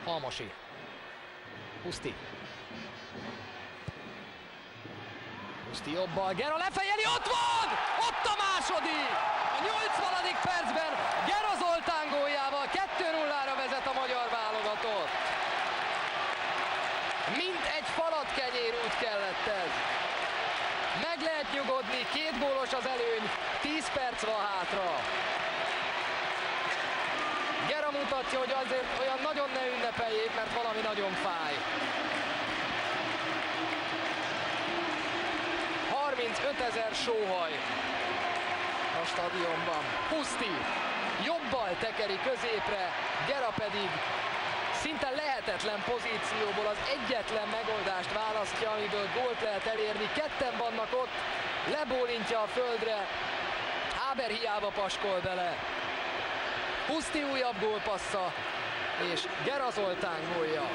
Halmosi. Huszti. Huszti jobbal, Gera lefejeli, ott van! Ott a második! A 80. percben Gera Zoltán góljával 2-0-ra vezet a magyar válogatott. Mint egy falatkenyér, úgy kellett ez. Meg lehet nyugodni, 2 gólos az előny, 10 perc van hátra. Gera mutatja, hogy azért olyan nagyon ne ünnepeljék, mert valami nagyon fáj. 35 000 sóhaj a stadionban. Huszti jobbal tekeri középre, Gera pedig szinte lehetetlen pozícióból az egyetlen megoldást választja, amiből gólt lehet elérni. Ketten vannak ott, lebólintja a földre, Áber hiába paskol bele. Huszti újabb gólpassza, és Gera Zoltán gólja.